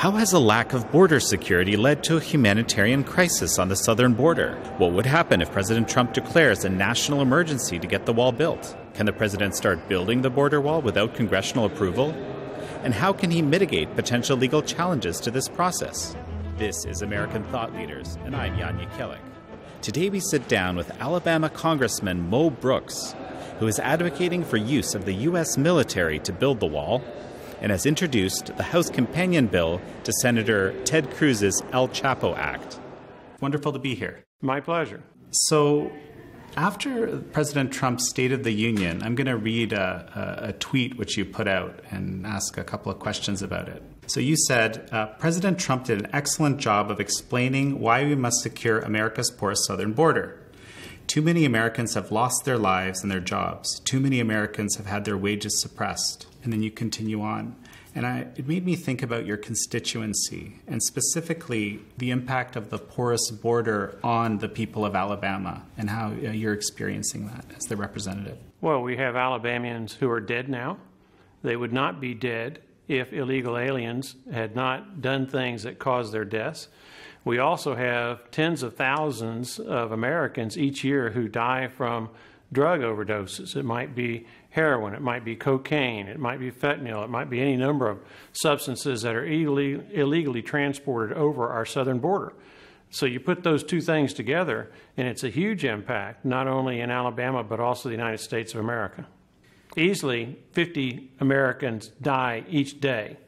How has a lack of border security led to a humanitarian crisis on the southern border? What would happen if President Trump declares a national emergency to get the wall built? Can the president start building the border wall without congressional approval? And how can he mitigate potential legal challenges to this process? This is American Thought Leaders, and I'm Yanya Kellick. Today we sit down with Alabama Congressman Mo Brooks, who is advocating for use of the U.S. military to build the wall, and has introduced the House companion bill to Senator Ted Cruz's El Chapo Act. Wonderful to be here. My pleasure. So, after President Trump's State of the Union, I'm going to read a tweet which you put out and ask a couple of questions about it. So you said, President Trump did an excellent job of explaining why we must secure America's porous southern border. Too many Americans have lost their lives and their jobs. Too many Americans have had their wages suppressed. And then you continue on. And it made me think about your constituency and specifically the impact of the porous border on the people of Alabama and how you're experiencing that as the representative. Well, we have Alabamians who are dead now. They would not be dead if illegal aliens had not done things that caused their deaths. We also have tens of thousands of Americans each year who die from drug overdoses. It might be heroin, it might be cocaine, it might be fentanyl, it might be any number of substances that are illegally transported over our southern border. So you put those two things together, and it's a huge impact, not only in Alabama, but also the United States of America. Easily 50 Americans die each day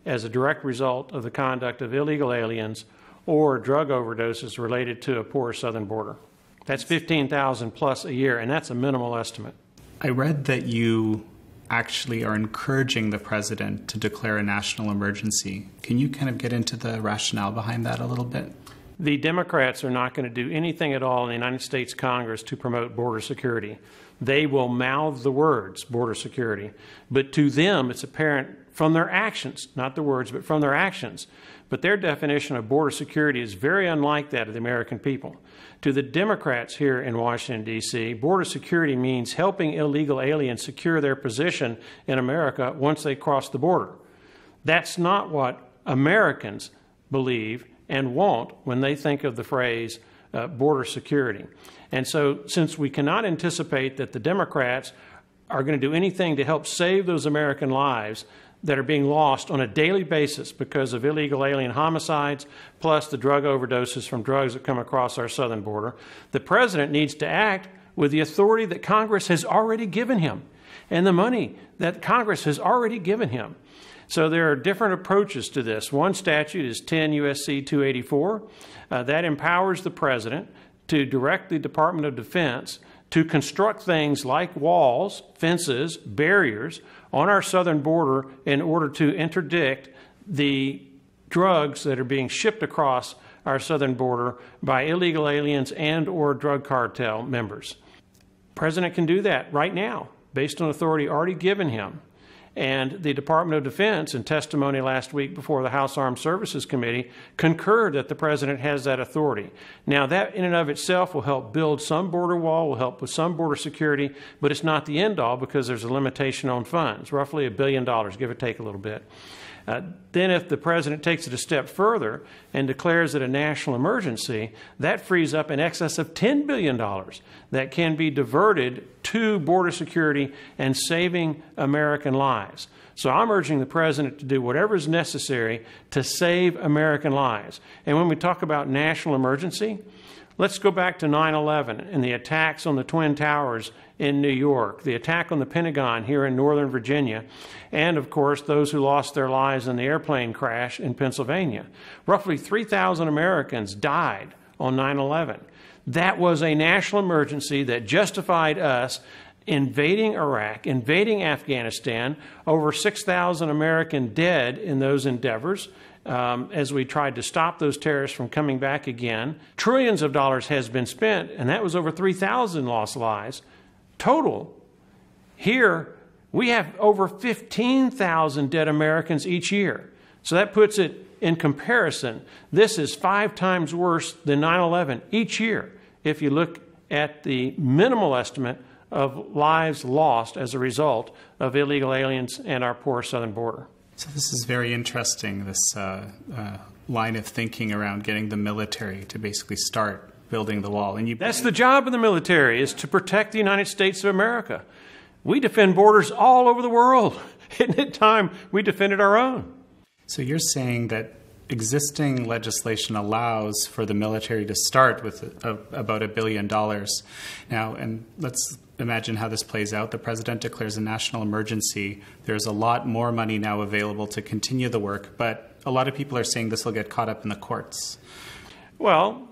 as a direct result of the conduct of illegal aliens or drug overdoses related to a porous southern border. That's 15,000 plus a year, and that's a minimal estimate. I read that you actually are encouraging the president to declare a national emergency. Can you kind of get into the rationale behind that a little bit? The Democrats are not going to do anything at all in the United States Congress to promote border security. They will mouth the words, border security. But to them, it's apparent from their actions, not the words, but from their actions. But their definition of border security is very unlike that of the American people. To the Democrats here in Washington, D.C., border security means helping illegal aliens secure their position in America once they cross the border. That's not what Americans believe and want when they think of the phrase border security. And so since we cannot anticipate that the Democrats are going to do anything to help save those American lives that are being lost on a daily basis because of illegal alien homicides, plus the drug overdoses from drugs that come across our southern border, the president needs to act with the authority that Congress has already given him and the money that Congress has already given him. So there are different approaches to this. One statute is 10 U.S.C. 284. That empowers the president to direct the Department of Defense to construct things like walls, fences, barriers on our southern border in order to interdict the drugs that are being shipped across our southern border by illegal aliens and or drug cartel members. The president can do that right now based on authority already given him. And the Department of Defense, in testimony last week before the House Armed Services Committee, concurred that the president has that authority. Now, that in and of itself will help build some border wall, will help with some border security, but it's not the end all because there's a limitation on funds, roughly $1 billion, give or take a little bit. Then if the president takes it a step further and declares it a national emergency, that frees up in excess of $10 billion that can be diverted to border security and saving American lives. So I'm urging the president to do whatever is necessary to save American lives. And when we talk about national emergency, let's go back to 9/11 and the attacks on the Twin Towers in New York, the attack on the Pentagon here in Northern Virginia, and of course those who lost their lives in the airplane crash in Pennsylvania. Roughly 3,000 Americans died on 9/11. That was a national emergency that justified us invading Iraq, invading Afghanistan, over 6,000 American dead in those endeavors. As we tried to stop those terrorists from coming back again. Trillions of dollars has been spent, and that was over 3,000 lost lives total. Here, we have over 15,000 dead Americans each year. So that puts it in comparison. This is 5 times worse than 9/11 each year if you look at the minimal estimate of lives lost as a result of illegal aliens and our poor southern border. So this is very interesting, this line of thinking around getting the military to basically start building the wall. And that's the job of the military, is to protect the United States of America. We defend borders all over the world. Isn't it time we defended our own? So you're saying that existing legislation allows for the military to start with about $1 billion. Now, and let's imagine how this plays out. The president declares a national emergency. There's a lot more money now available to continue the work, but a lot of people are saying this will get caught up in the courts. Well,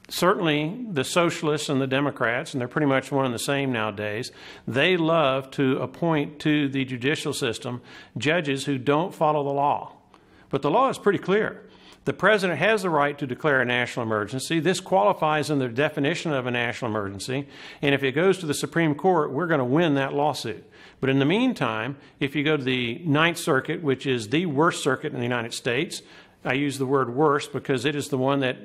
certainly the socialists and the Democrats, and they're pretty much one and the same nowadays, they love to appoint to the judicial system judges who don't follow the law. But the law is pretty clear. The president has the right to declare a national emergency. This qualifies in the definition of a national emergency. And if it goes to the Supreme Court, we're going to win that lawsuit. But in the meantime, if you go to the Ninth Circuit, which is the worst circuit in the United States, I use the word worst because it is the one that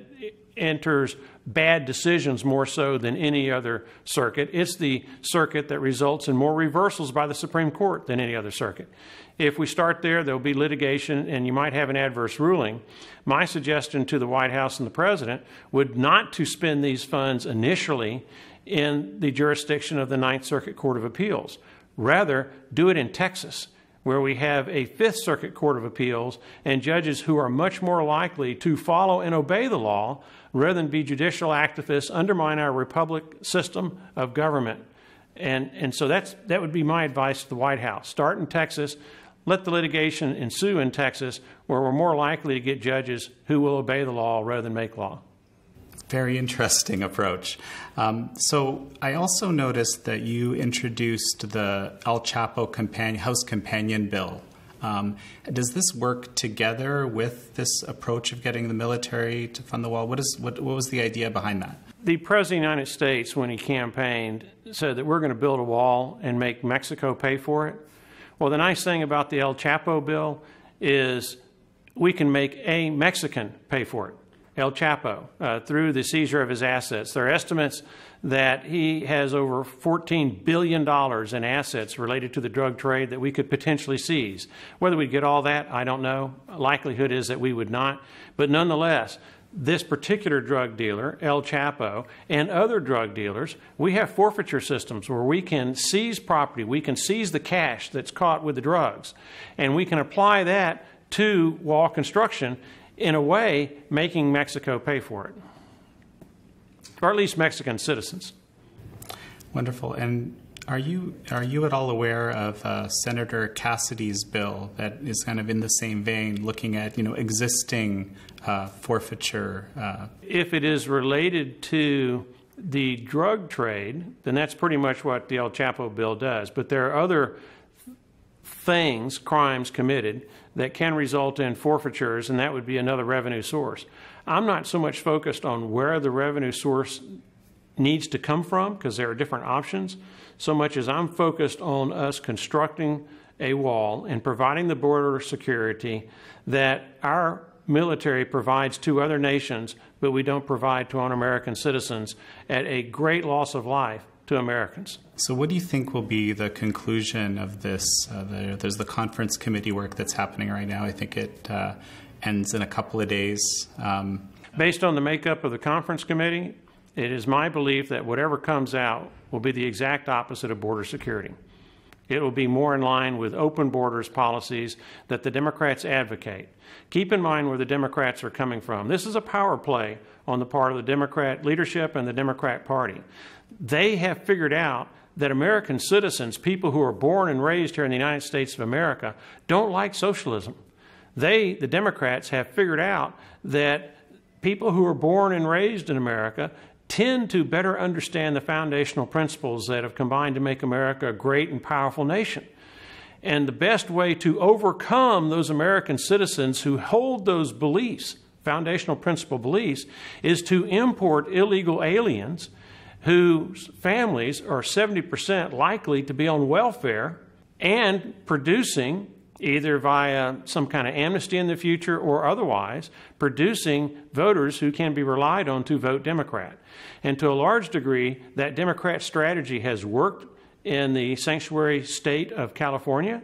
enters bad decisions more so than any other circuit. It's the circuit that results in more reversals by the Supreme Court than any other circuit. If we start there, there'll be litigation and you might have an adverse ruling. My suggestion to the White House and the President would not to spend these funds initially in the jurisdiction of the Ninth Circuit Court of Appeals. Rather, do it in Texas, where we have a Fifth Circuit Court of Appeals and judges who are much more likely to follow and obey the law rather than be judicial activists, undermine our republic system of government. And so that would be my advice to the White House. Start in Texas. Let the litigation ensue in Texas, where we're more likely to get judges who will obey the law rather than make law. Very interesting approach. So I also noticed that you introduced the El Chapo House Companion Bill. Does this work together with this approach of getting the military to fund the wall? What was the idea behind that? The President of the United States, when he campaigned, said that we're going to build a wall and make Mexico pay for it. Well, the nice thing about the El Chapo bill is we can make a Mexican pay for it. El Chapo, through the seizure of his assets. There are estimates that he has over $14 billion in assets related to the drug trade that we could potentially seize. Whether we get all that, I don't know. Likelihood is that we would not. But nonetheless, this particular drug dealer, El Chapo, and other drug dealers, we have forfeiture systems where we can seize property, we can seize the cash that's caught with the drugs, and we can apply that to wall construction, in a way making Mexico pay for it, or at least Mexican citizens. Wonderful. And are you at all aware of Senator Cassidy's bill that is kind of in the same vein, looking at existing forfeiture? If it is related to the drug trade, then that's pretty much what the El Chapo bill does. But there are other things, crimes committed, that can result in forfeitures, and that would be another revenue source. I'm not so much focused on where the revenue source needs to come from, because there are different options, so much as I'm focused on us constructing a wall and providing the border security that our military provides to other nations, but we don't provide to un-American citizens at a great loss of life to Americans. So what do you think will be the conclusion of this? There's the conference committee work that's happening right now. I think it ends in a couple of days. Based on the makeup of the conference committee, it is my belief that whatever comes out will be the exact opposite of border security. It will be more in line with open borders policies that the Democrats advocate. Keep in mind where the Democrats are coming from. This is a power play on the part of the Democrat leadership and the Democrat Party. They have figured out that American citizens, people who are born and raised here in the United States of America, don't like socialism. The Democrats, have figured out that people who are born and raised in America tend to better understand the foundational principles that have combined to make America a great and powerful nation. And the best way to overcome those American citizens who hold those beliefs, foundational principle beliefs, is to import illegal aliens whose families are 70% likely to be on welfare and producing, either via some kind of amnesty in the future or otherwise, producing voters who can be relied on to vote Democrat. And to a large degree, that Democrat strategy has worked in the sanctuary state of California,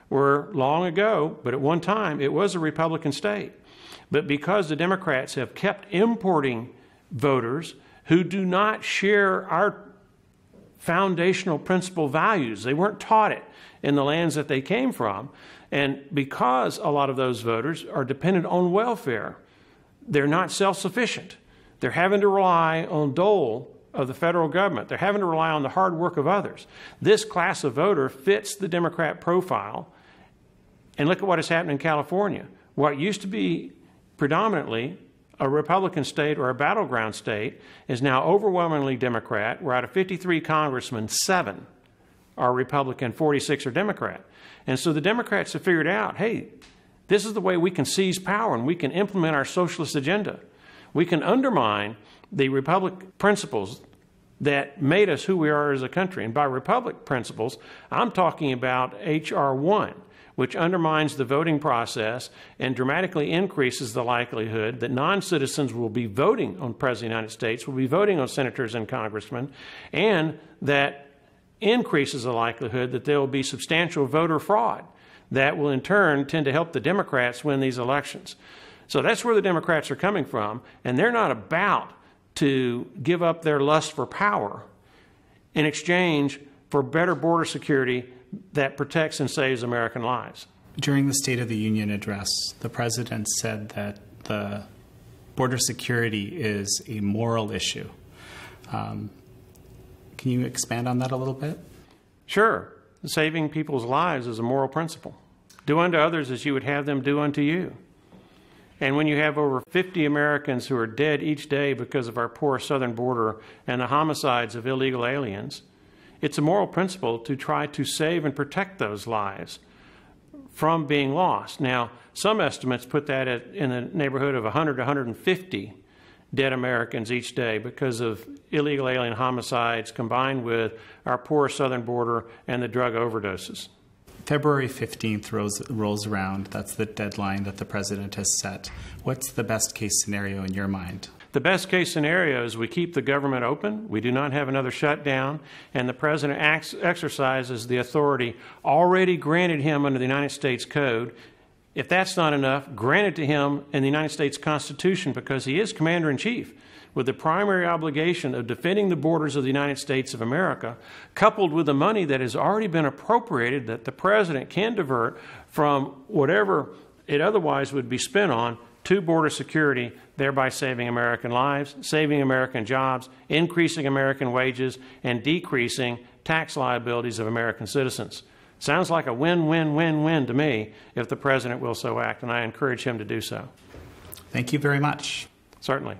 were long ago, but at one time it was a Republican state. But because the Democrats have kept importing voters who do not share our foundational principal values, they weren't taught it in the lands that they came from, and because a lot of those voters are dependent on welfare, they're not self-sufficient. They're having to rely on dole of the federal government. They're having to rely on the hard work of others. This class of voter fits the Democrat profile. And look at what has happened in California. What used to be predominantly a Republican state or a battleground state is now overwhelmingly Democrat, where out of 53 congressmen, 7 are Republican, 46 are Democrat. And so the Democrats have figured out, hey, this is the way we can seize power and we can implement our socialist agenda. We can undermine the Republic principles that made us who we are as a country. And by Republic principles, I'm talking about H.R. 1, which undermines the voting process and dramatically increases the likelihood that non-citizens will be voting on President of the United States, will be voting on senators and congressmen, and that increases the likelihood that there will be substantial voter fraud that will in turn tend to help the Democrats win these elections. So that's where the Democrats are coming from, and they're not about to give up their lust for power in exchange for better border security that protects and saves American lives. During the State of the Union address, the president said that the border security is a moral issue. Can you expand on that a little bit? Sure. Saving people's lives is a moral principle. Do unto others as you would have them do unto you. And when you have over 50 Americans who are dead each day because of our poor southern border and the homicides of illegal aliens, it's a moral principle to try to save and protect those lives from being lost. Now, some estimates put that in the neighborhood of 100 to 150 dead Americans each day because of illegal alien homicides combined with our poor southern border and the drug overdoses. February 15th rolls around. That's the deadline that the president has set. What's the best case scenario in your mind? The best case scenario is we keep the government open, we do not have another shutdown, and the president exercises the authority already granted him under the United States Code. If that's not enough, granted to him in the United States Constitution, because he is Commander-in-Chief with the primary obligation of defending the borders of the United States of America, coupled with the money that has already been appropriated that the president can divert from whatever it otherwise would be spent on to border security, thereby saving American lives, saving American jobs, increasing American wages, and decreasing tax liabilities of American citizens. Sounds like a win-win-win-win to me if the president will so act, and I encourage him to do so. Thank you very much. Certainly.